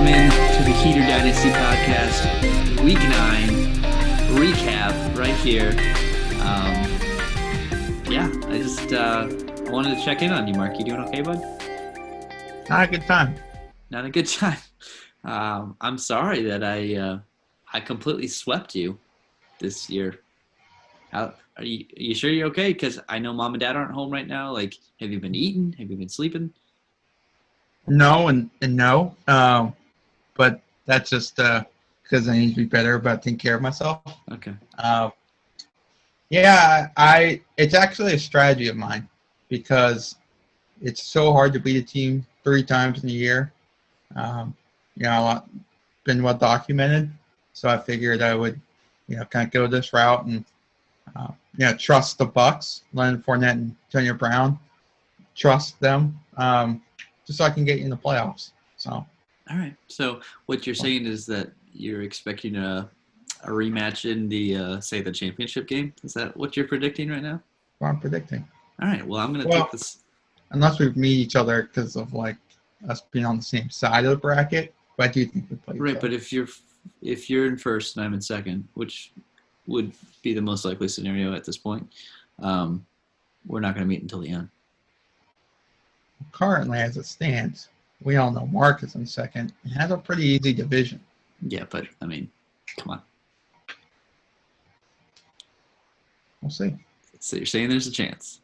welcome in to the Heater Dynasty podcast, Week 9 recap right here. I just wanted to check in on you, Mark. You doing okay, bud? Not a good time. Not a good time. I'm sorry that I completely swept you this year. Are you sure you're okay? Because I know mom and dad aren't home right now. Like, have you been eating? Have you been sleeping? No and no. But that's just because I need to be better about taking care of myself. Okay. It's actually a strategy of mine because it's so hard to beat a team 3 times in a year. Been well documented. So I figured I would, kind of go this route and, trust the Bucks, Leonard Fournette and Antonio Brown. Trust them, just so I can get in the playoffs. So. All right. So what you're saying is that you're expecting a rematch in the the championship game? Is that what you're predicting right now? What I'm predicting. All right. Well, I'm going to take this. Unless we meet each other because of us being on the same side of the bracket, but I do think we play. Right, but if you're in first and I'm in second, which would be the most likely scenario at this point, we're not going to meet until the end. Currently, as it stands, we all know Mark is in second. It has a pretty easy division. Yeah, but I mean, come on. We'll see. So you're saying there's a chance.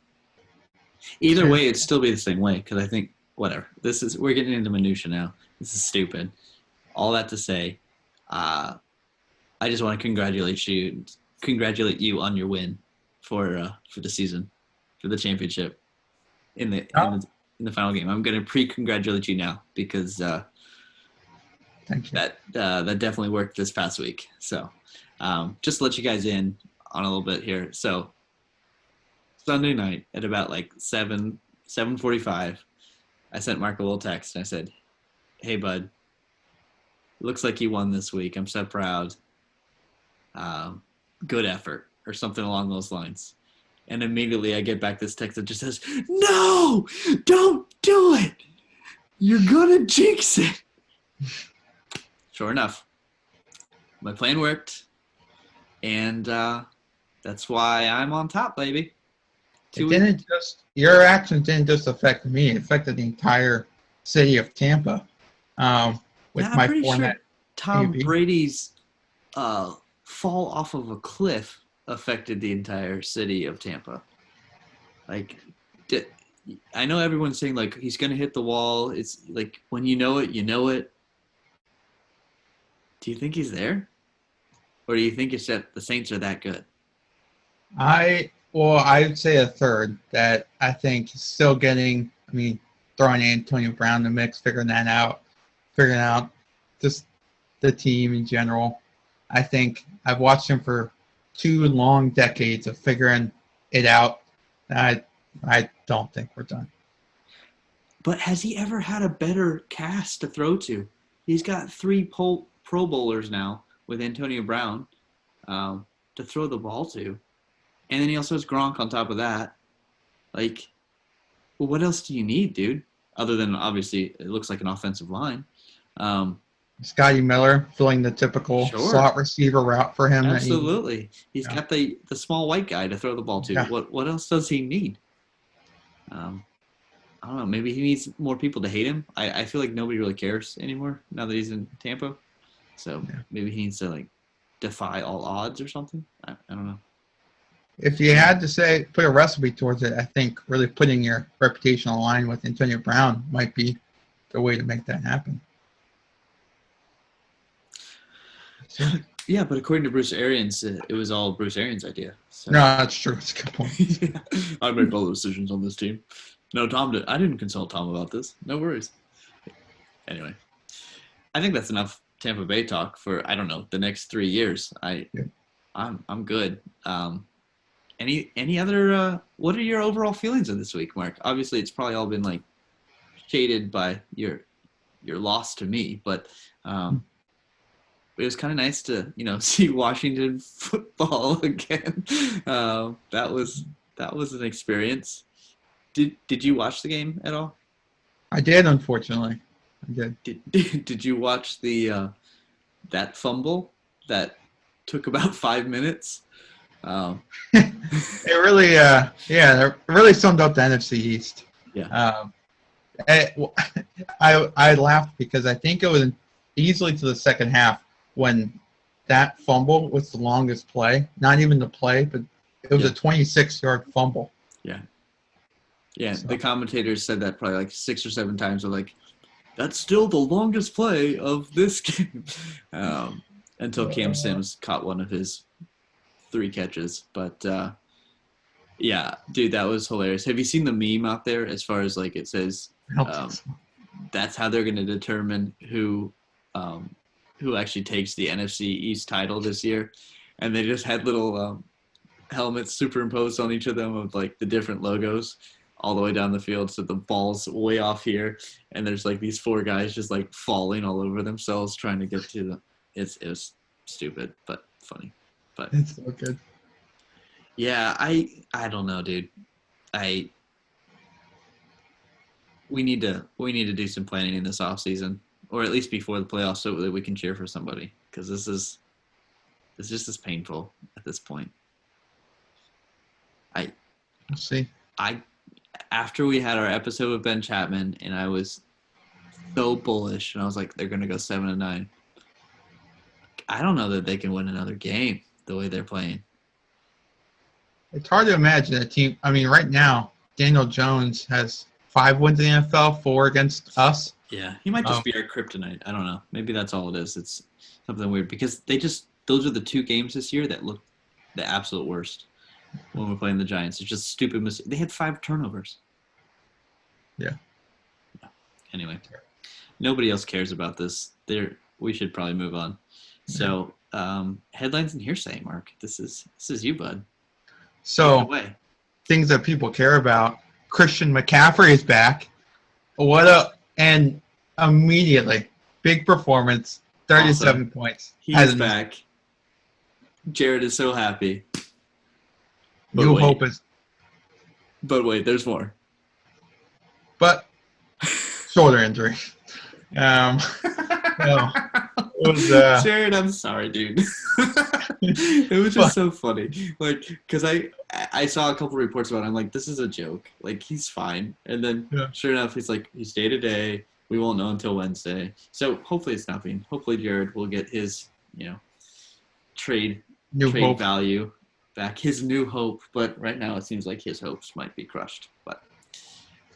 Either way, it'd still be the same way because I think whatever. We're getting into minutia now. This is stupid. All that to say, I just want to congratulate you on your win for the season, for the championship in the final game. I'm going to pre-congratulate you now because thank you. That definitely worked this past week. So just to let you guys in on a little bit here. So Sunday night at about 7:45, I sent Mark a little text and I said, "Hey bud, looks like you won this week. I'm so proud. Good effort," or something along those lines. And immediately I get back this text that just says, "No, don't do it. You're going to jinx it." Sure enough, my plan worked. And that's why I'm on top, baby. Your actions didn't just affect me. It affected the entire city of Tampa. I'm pretty sure Tom Brady's fall off of a cliff affected the entire city of Tampa. I know everyone's saying he's going to hit the wall. It's when you know it, you know it. Do you think he's there? Or do you think it's that the Saints are that good? I'd say a third that I think is still getting, throwing Antonio Brown in the mix, figuring out just the team in general. I think I've watched him for 2 long decades of figuring it out. I don't think we're done. But has he ever had a better cast to throw to? He's got 3 Pro Bowlers now with Antonio Brown to throw the ball to. And then he also has Gronk on top of that. What else do you need, dude? Other than, obviously, it looks like an offensive line. Scotty Miller filling the typical slot receiver route for him. Absolutely. He's got the small white guy to throw the ball to. Yeah. What else does he need? I don't know. Maybe he needs more people to hate him. I feel like nobody really cares anymore now that he's in Tampa. So maybe he needs to, defy all odds or something. I don't know. If you had to put a recipe towards it, I think really putting your reputation on the line with Antonio Brown might be the way to make that happen. Yeah, but according to Bruce Arians, it was all Bruce Arians' idea. So. No, that's true. That's a good point. I make all the decisions on this team. No, Tom did. I didn't consult Tom about this. No worries. Anyway, I think that's enough Tampa Bay talk for, I don't know, the next 3 years. I'm good. Any other what are your overall feelings of this week, Mark? Obviously it's probably all been shaded by your loss to me, but it was kind of nice to see Washington football again. That was an experience. Did you watch the game at all? I did, unfortunately. I'm good. Did you watch the that fumble that took about 5 minutes? It really, it really summed up the NFC East. Yeah. I laughed because I think it was easily to the second half when that fumble was the longest play. Not even the play, but it was a 26-yard fumble. Yeah. Yeah, So. the commentators said that probably like 6 or 7 times. They're like, that's still the longest play of this game. Until Cam Sims caught one of his 3 catches. But, yeah, dude, that was hilarious. Have you seen the meme out there as far as like it says that's how they're going to determine who actually takes the NFC East title this year? And they just had little helmets superimposed on each of them of like the different logos all the way down the field. So the ball's way off here, and there's like these 4 guys just like falling all over themselves trying to get to them. It was stupid, but funny. But it's so good. Yeah, I don't know, dude. We need to do some planning in this off season, or at least before the playoffs, so that we can cheer for somebody. Because this is just as painful at this point. We'll see. After we had our episode with Ben Chapman, and I was so bullish, and I was like, they're gonna go 7-9. I don't know that they can win another game the way they're playing. It's hard to imagine a team. I mean, right now, Daniel Jones has 5 wins in the NFL, 4 against us. Yeah, he might just be our kryptonite. I don't know. Maybe that's all it is. It's something weird because those are the 2 games this year that look the absolute worst when we're playing the Giants. It's just stupid mistakes. They had 5 turnovers. Yeah. Anyway, nobody else cares about this. We should probably move on. So, headlines and hearsay, Mark. This is you, bud. So, things that people care about. Christian McCaffrey is back. And immediately, big performance, 37 points. He's back. Jared is so happy. New hope is. But wait, there's more. But shoulder injury. No. It was, Jared, I'm sorry, dude. It was just so funny. Like, because I saw a couple reports about it. I'm like, this is a joke. Like, he's fine. And then, sure enough, he's like, he's day to day. We won't know until Wednesday. So hopefully it's nothing. Hopefully Jared will get his, trade value back, his new hope. But right now it seems like his hopes might be crushed. But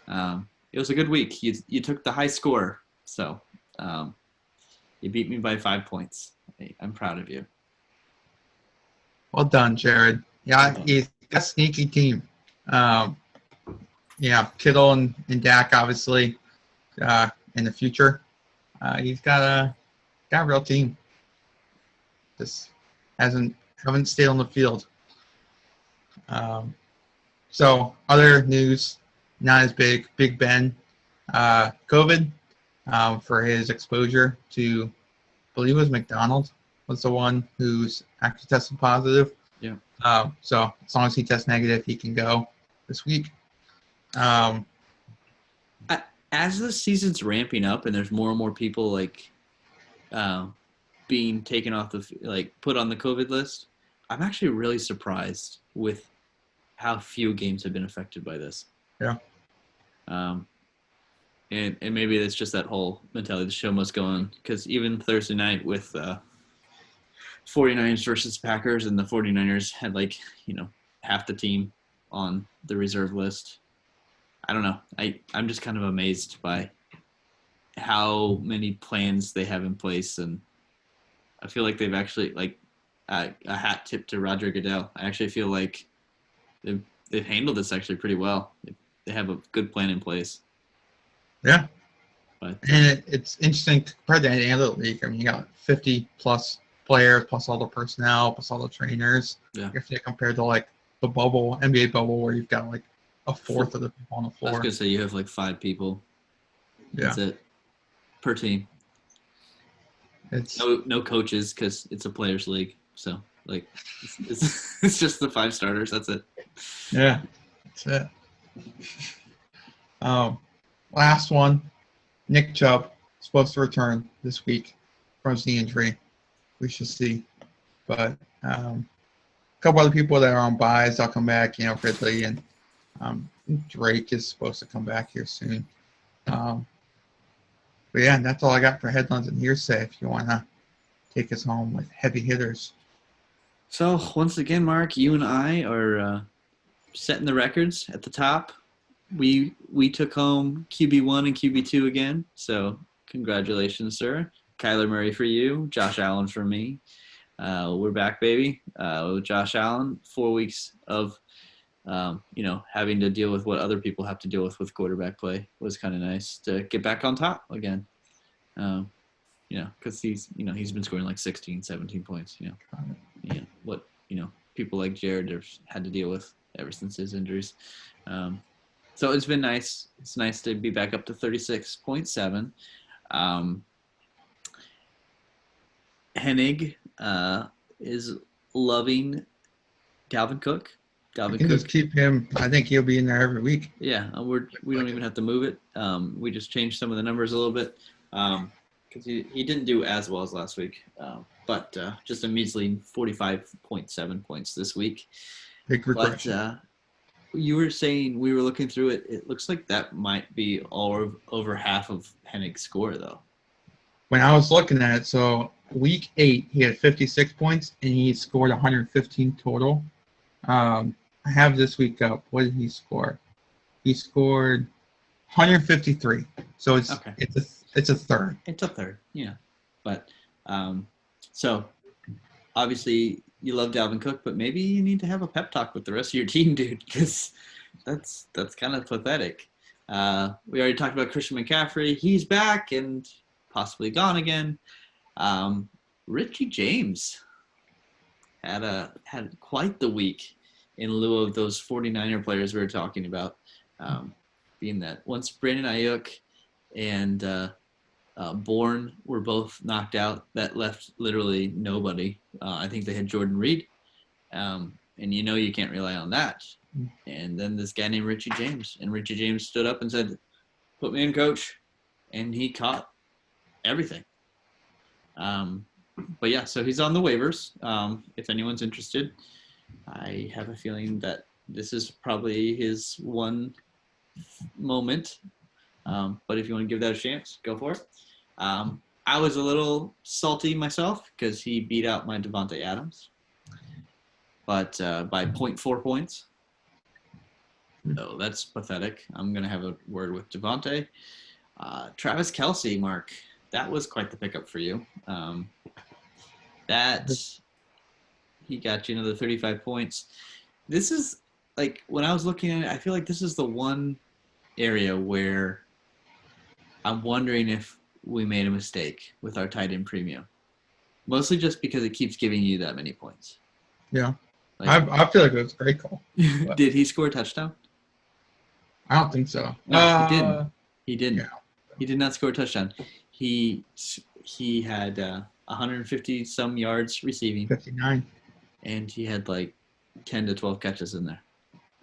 it was a good week. You took the high score. So you beat me by 5 points. I'm proud of you. Well done, Jared. Yeah, he's got a sneaky team. Kittle and Dak, obviously, in the future. He's got a real team. Just haven't stayed on the field. So other news, not as big. Big Ben, COVID, for his exposure to, I believe it was McDonald's, was the one who's actually tested positive. Yeah. So as long as he tests negative, he can go this week. As the season's ramping up and there's more and more people being taken off put on the COVID list, I'm actually really surprised with how few games have been affected by this. Yeah. And maybe it's just that whole mentality, the show must go on, because even Thursday night with 49ers versus Packers, and the 49ers had half the team on the reserve list. I don't know. I'm just kind of amazed by how many plans they have in place, and I feel like they've actually a hat tip to Roger Goodell. I actually feel like they've handled this actually pretty well. They have a good plan in place. Yeah. But it's interesting compared to any other league. I mean, you got 50 plus players, plus all the personnel, plus all the trainers. Yeah. If you compare to the bubble, NBA bubble, where you've got a fourth of the people on the floor. I was gonna say you have 5 people. Yeah. That's it per team. It's no coaches because it's a players' league. So it's just the 5 starters. That's it. Yeah, that's it. Last one, Nick Chubb. supposed to return this week from the injury. We should see. But a couple other people that are on buys, they'll come back. Ridley and Drake is supposed to come back here soon. But yeah, and that's all I got for headlines and hearsay. If you want to take us home with heavy hitters. So once again, Mark, you and I are setting the records at the top. We took home QB1 and QB2 again. So congratulations, sir. Kyler Murray for you, Josh Allen for me. We're back, baby. With Josh Allen, 4 weeks of having to deal with what other people have to deal with quarterback play was kind of nice to get back on top again. Because he's been scoring like 16, 17 points. What people like Jared have had to deal with ever since his injuries. So it's been nice. It's nice to be back up to 36.7. Hennig is loving Dalvin Cook. You can just keep him. I think he'll be in there every week. Yeah, we don't even have to move it. We just changed some of the numbers a little bit because he didn't do as well as last week, but just a measly 45.7 points this week. Big regression. But you were saying we were looking through it. It looks like that might be over half of Hennig's score, though. When I was looking at it, so week 8, he had 56 points, and he scored 115 total. I have this week up. What did he score? He scored 153. So it's okay. It's a third. It's a third, yeah. But so obviously you love Dalvin Cook, but maybe you need to have a pep talk with the rest of your team, dude, because that's kind of pathetic. We already talked about Christian McCaffrey. He's back and possibly gone again. Richie James had quite the week in lieu of those 49er players we were talking about, being that once Brandon Ayuk and Bourne were both knocked out, that left literally nobody. I think they had Jordan Reed, and you can't rely on that. And then this guy named Richie James, and Richie James stood up and said, "Put me in, coach," and he caught everything. But yeah, so he's on the waivers. If anyone's interested, I have a feeling that this is probably his one moment. But if you want to give that a chance, go for it. I was a little salty myself because he beat out my Devontae Adams, but by 0.4 points. So that's pathetic. I'm going to have a word with Devontae. Travis Kelce, Mark, that was quite the pickup for you. He got you another 35 points. This is, like, when I was looking at it, I feel like this is the one area where I'm wondering if we made a mistake with our tight end premium. Mostly just because it keeps giving you that many points. Yeah. I feel like it was a great call. Did he score a touchdown? I don't think so. No, he didn't. He didn't. Yeah. He did not score a touchdown. He had 150 some yards receiving. 59. And he had like 10 to 12 catches in there.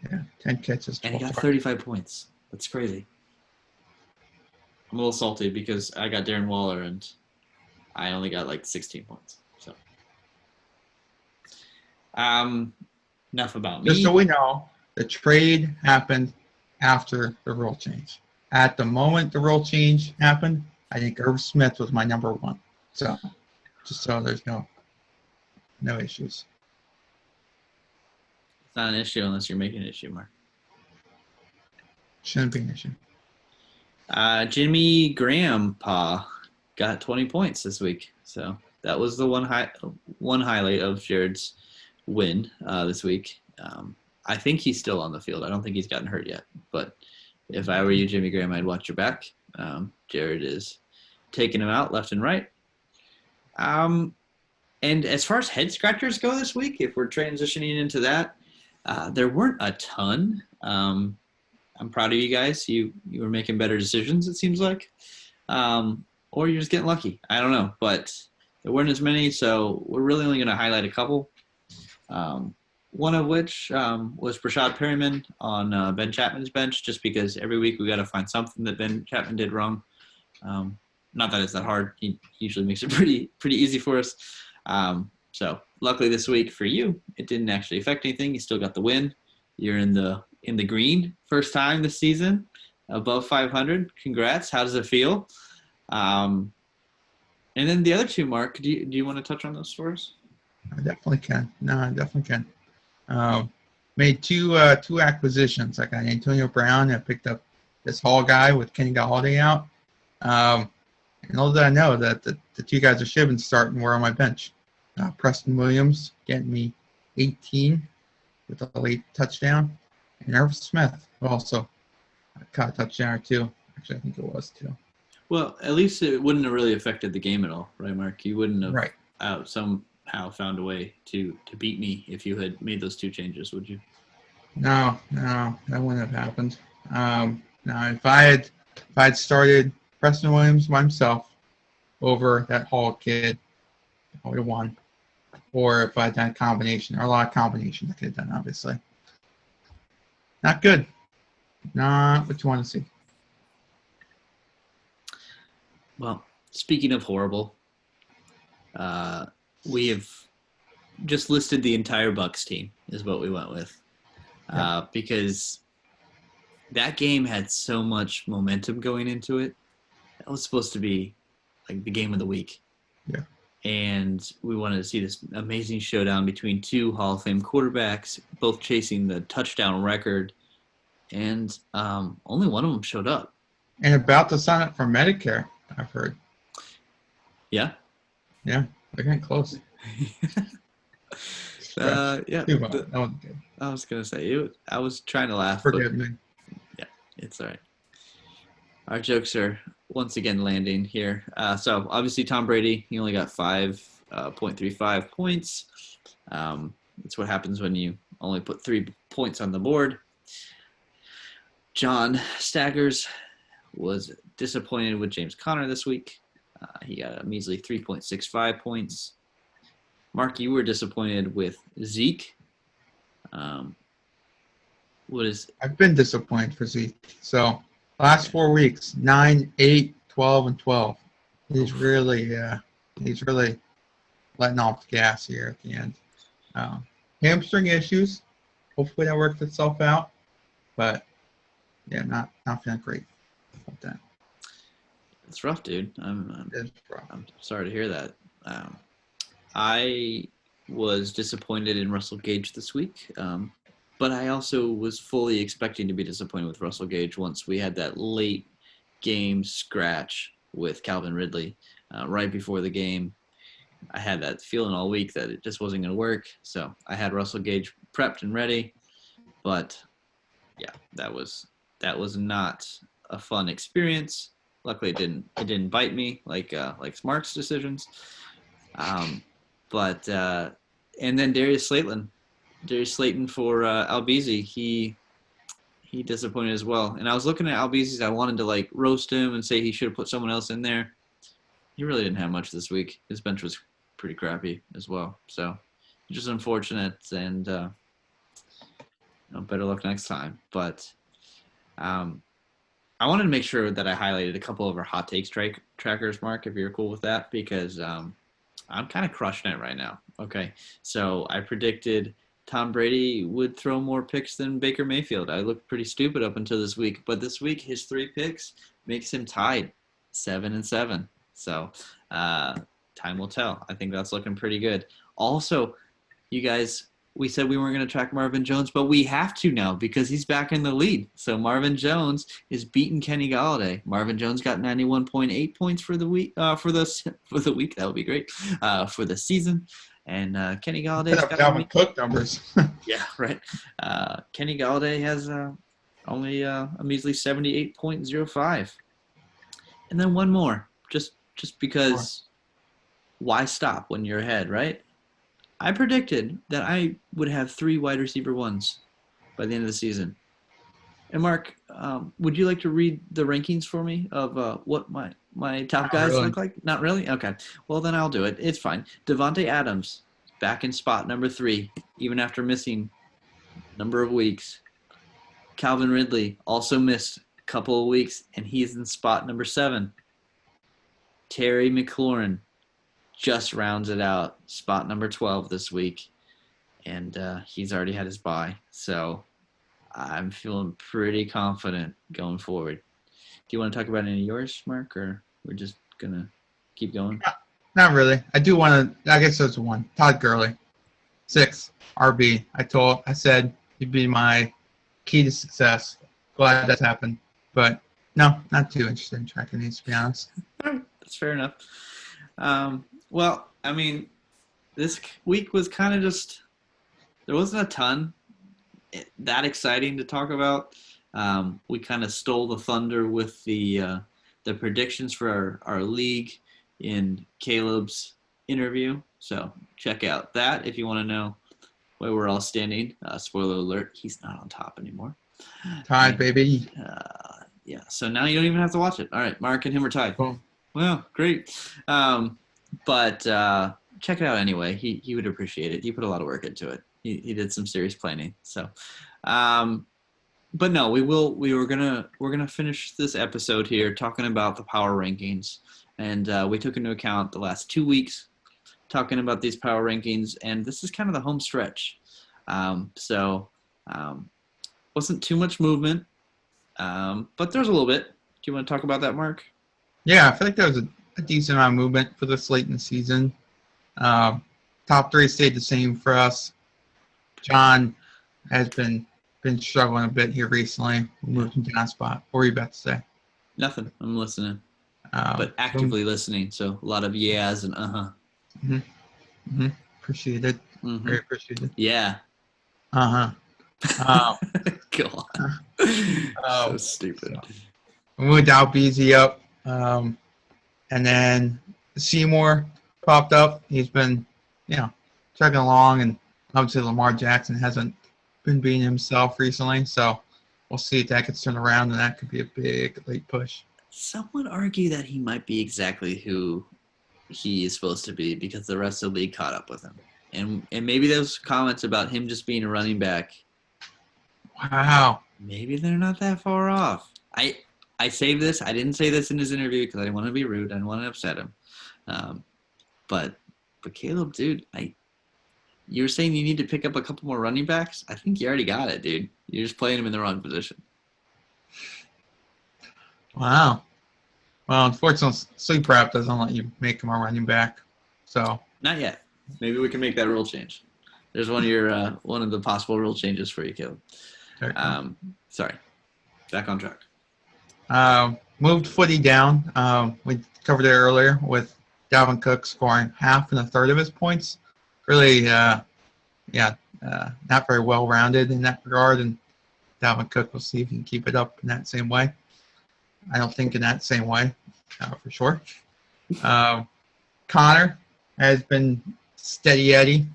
Yeah, 10 catches. And he got 35 points. That's crazy. I'm a little salty because I got Darren Waller and I only got like 16 points. So, enough about me. Just so we know, the trade happened after the rule change. At the moment the rule change happened, I think Irv Smith was my number 1. So, just so there's no issues. It's not an issue unless you're making an issue, Mark. Shouldn't be an issue. Jimmy Grandpa got 20 points this week. So that was the one highlight of Jared's win this week. I think he's still on the field. I don't think he's gotten hurt yet. But if I were you, Jimmy Graham, I'd watch your back. Jared is taking him out left and right. And as far as head scratchers go this week, if we're transitioning into that, there weren't a ton. I'm proud of you guys. You were making better decisions, it seems like. Or you're just getting lucky. I don't know. But there weren't as many, so we're really only going to highlight a couple. One of which was Brashad Perryman on Ben Chapman's bench, just because every week we got to find something that Ben Chapman did wrong. Not that it's that hard. He usually makes it pretty easy for us. So luckily this week for you, it didn't actually affect anything. You still got the win. You're in the green first time this season, above 500. Congrats. How does it feel? And then the other two, Mark, do you want to touch on those for us? I definitely can. No, I definitely can. Made two acquisitions. I got Antonio Brown. I picked up this Hall guy with Kenny Galladay out. And little did I know that the two guys that should have been starting were on my bench. Preston Williams getting me 18 with a late touchdown. And Irv Smith also caught a touchdown or two. Actually, I think it was two. Well, at least it wouldn't have really affected the game at all, right, Mark? You wouldn't have somehow found a way to beat me if you had made those two changes, would you? No, that wouldn't have happened. Now, if I had started Preston Williams by himself over that Hall kid, I would have won. Or if I had done a combination, or a lot of combinations I could have done, obviously. Not good. Not what you want to see. Well, speaking of horrible, we have just listed the entire Bucs team is what we went with. Because that game had so much momentum going into it. That was supposed to be like the game of the week. Yeah. And we wanted to see this amazing showdown between two Hall of Fame quarterbacks, both chasing the touchdown record. And only one of them showed up. And about to sign up for Medicare, I've heard. Yeah? Yeah, they're getting close. Yeah. That wasn't good. I was going to say, I was trying to laugh. Forgive me. Yeah, it's all right. Our jokes are once again landing here. So obviously Tom Brady, he only got 5.35 points. That's what happens when you only put 3 points on the board. John Staggers was disappointed with James Conner this week. He got a measly 3.65 points. Mark, you were disappointed with Zeke. I've been disappointed for Zeke. So last 4 weeks, 9, 8, 12, and 12. He's really letting off the gas here at the end. Hamstring issues. Hopefully that works itself out. But yeah, not feeling great about that. It's rough, dude. It's rough. I'm sorry to hear that. I was disappointed in Russell Gage this week, but I also was fully expecting to be disappointed with Russell Gage once we had that late game scratch with Calvin Ridley right before the game. I had that feeling all week that it just wasn't going to work, so I had Russell Gage prepped and ready, but yeah, that was not a fun experience. Luckily, it didn't bite me like Mark's decisions. But and then Darius Slayton for Albizi, he disappointed as well. And I was looking at Albizi's, I wanted to like roast him and say he should have put someone else in there. He really didn't have much this week. His bench was pretty crappy as well. So just unfortunate, and better luck next time. But I wanted to make sure that I highlighted a couple of our hot takes trackers, Mark, if you're cool with that, because I'm kind of crushing it right now. Okay, so I predicted Tom Brady would throw more picks than Baker Mayfield. I looked pretty stupid up until this week, but this week his 3 picks makes him tied 7-7. So time will tell. I think that's looking pretty good. Also, you guys, we said we weren't going to track Marvin Jones, but we have to now because he's back in the lead. So Marvin Jones is beating Kenny Galladay. Marvin Jones got 91.8 points for the week. For the week, that would be great. For the season, and Kenny Galladay's got Dalvin Cook numbers. Yeah, right. Kenny Galladay has only a measly 78.05. And then one more, just because. Why stop when you're ahead, right? I predicted that I would have 3 wide receiver ones by the end of the season. And Mark, would you like to read the rankings for me of what my top guys look like? Not really? Okay. Well, then I'll do it. It's fine. Devontae Adams, back in spot number 3, even after missing a number of weeks. Calvin Ridley also missed a couple of weeks, and he's in spot number 7. Terry McLaurin just rounds it out, spot number 12 this week, and he's already had his bye. So I'm feeling pretty confident going forward. Do you want to talk about any of yours, Mark, or we're just going to keep going? Not really. I do want to, I guess there's one. Todd Gurley, 6, RB. I said he'd be my key to success. Glad that's happened. But no, not too interested in tracking these, to be honest. That's fair enough. Well, I mean, this week was kind of just, there wasn't a ton that exciting to talk about. We kind of stole the thunder with the predictions for our league in Caleb's interview. So check out that if you want to know where we're all standing. Spoiler alert, he's not on top anymore. Tied, baby. Yeah, so now you don't even have to watch it. All right, Mark and him are tied. Cool. Well, great. But check it out anyway. He would appreciate it. He put a lot of work into it. He did some serious planning. So, but no, we're gonna finish this episode here talking about the power rankings, and we took into account the last 2 weeks talking about these power rankings, and this is kind of the home stretch. Wasn't too much movement, but there's a little bit. Do you want to talk about that, Mark? Yeah, I feel like there was a decent amount of movement for this late in the season. Top 3 stayed the same for us. John has been struggling a bit here recently. We moved him down a spot. What were you about to say? Nothing. I'm listening, but actively listening. So a lot of yeahs and uh-huh. Mm-hmm. Appreciated. Mm-hmm. Very appreciated. Yeah. Uh-huh. Go on. So stupid. So we moved Albeezy up. And then Seymour popped up. He's been, chugging along, and obviously Lamar Jackson hasn't been being himself recently, so we'll see if that gets turned around, and that could be a big late push. Some would argue that he might be exactly who he is supposed to be because the rest of the league caught up with him. And maybe those comments about him just being a running back, wow, maybe they're not that far off. I saved this. I didn't say this in his interview because I didn't want to be rude. I didn't want to upset him. But Caleb, dude, you were saying you need to pick up a couple more running backs? I think you already got it, dude. You're just playing him in the wrong position. Wow. Well, unfortunately, sleep rap doesn't let you make him a running back. So not yet. Maybe we can make that rule change. There's one of the possible rule changes for you, Caleb. Sorry. Back on track. Moved Footy down. We covered it earlier with Dalvin Cook scoring half and a third of his points. Really, not very well-rounded in that regard. And Dalvin Cook, will see if he can keep it up in that same way. I don't think in that same way, for sure. Connor has been steady Eddie.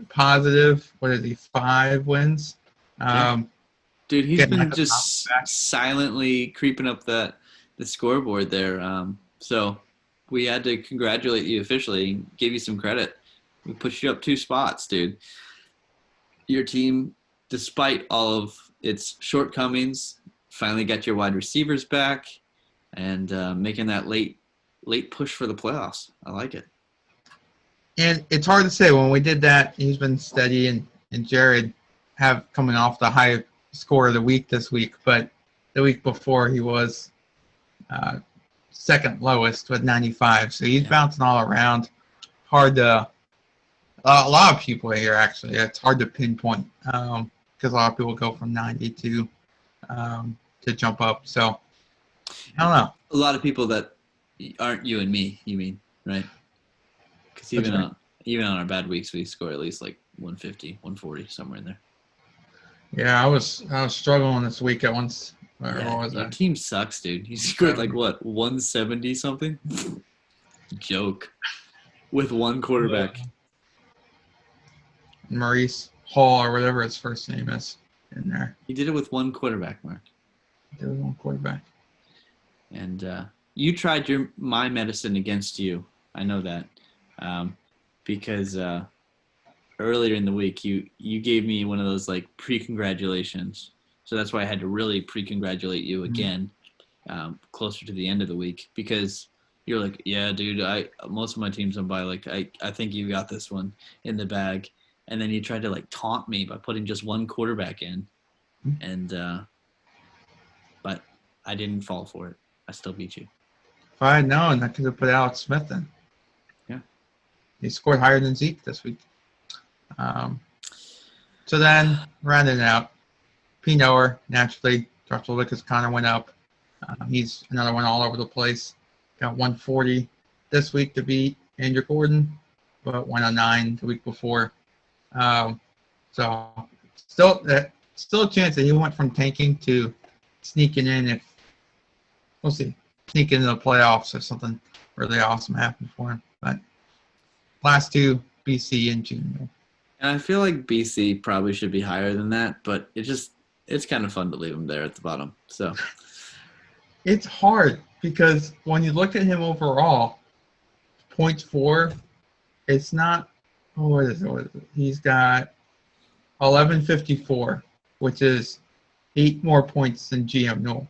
Positive, 5 wins? Dude, he's been just silently creeping up the scoreboard there. So we had to congratulate you officially, give you some credit. We pushed you up 2 spots, dude. Your team, despite all of its shortcomings, finally got your wide receivers back and making that late push for the playoffs. I like it. And it's hard to say. When we did that, he's been steady, and Jared coming off the high score of the week this week, but the week before he was second lowest with 95. So he's bouncing all around. Hard to a lot of people here, actually. It's hard to pinpoint because a lot of people go from 90 to jump up. So I don't know. A lot of people that aren't you and me, you mean, right? Because even on our bad weeks, we score at least like 150, 140, somewhere in there. Yeah, I was struggling this week at once. What was your that? team sucks, dude. You scored like what, 170 something? Joke. With one quarterback. Maurice Hall or whatever his first name is in there. He did it with one quarterback, Mark. He did it with one quarterback. And you tried my medicine against you. I know that. Because earlier in the week, you gave me one of those like pre-congratulations. So that's why I had to really pre-congratulate you again. closer to the end of the week because you're like, yeah, dude, most of my teams I'm by, like, I think you got this one in the bag. And then you tried to, like, taunt me by putting just one quarterback in. And, but I didn't fall for it. I still beat you. If I had known, I could have put Alex Smith in. Yeah. He scored higher than Zeke this week. So then, rounding it out, P. Noer, naturally, dropped a little bit because Connor went up. He's another one all over the place. Got 140 this week to beat Andrew Gordon, but 109 the week before. So still a chance that he went from tanking to sneaking in if we'll see. Sneak into the playoffs if something really awesome happened for him. But last two, BC and Junior. And I feel like BC probably should be higher than that, but it's kind of fun to leave him there at the bottom. So it's hard because when you look at him overall, points for, it's not. What is it? He's got 1154, which is 8 more points than GM Newell,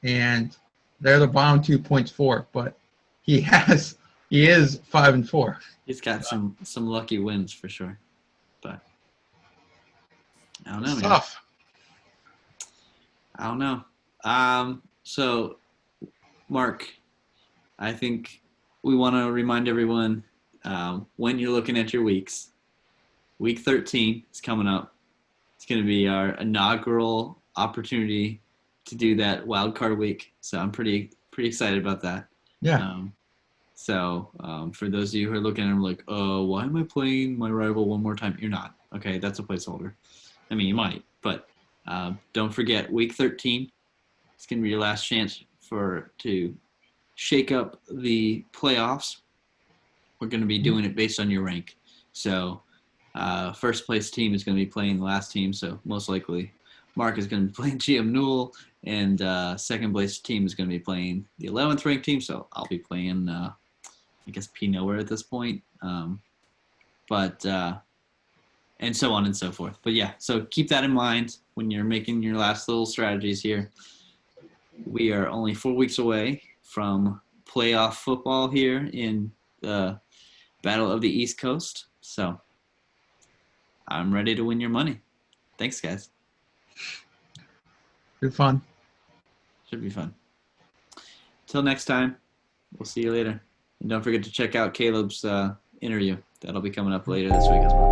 and they're the bottom 2 points for. But he is 5-4. He's got some lucky wins for sure, but I don't know. It's man. tough. I don't know. So, Mark, I think we want to remind everyone when you're looking at your weeks, week 13 is coming up. It's going to be our inaugural opportunity to do that wild card week. So I'm pretty excited about that. Yeah. So for those of you who are looking at them like, oh, why am I playing my rival one more time? You're not. Okay, that's a placeholder. I mean, you might, but don't forget week 13. It's going to be your last chance to shake up the playoffs. We're going to be doing it based on your rank. So first place team is going to be playing the last team. So most likely Mark is going to be playing GM Newell, and second place team is going to be playing the 11th ranked team. So I'll be playing, I guess, P. Nowhere at this point. And so on and so forth. But yeah, so keep that in mind when you're making your last little strategies here. We are only 4 weeks away from playoff football here in the Battle of the East Coast. So I'm ready to win your money. Thanks, guys. Good fun. Should be fun. Till next time, we'll see you later. And don't forget to check out Caleb's interview. That'll be coming up later this week as well.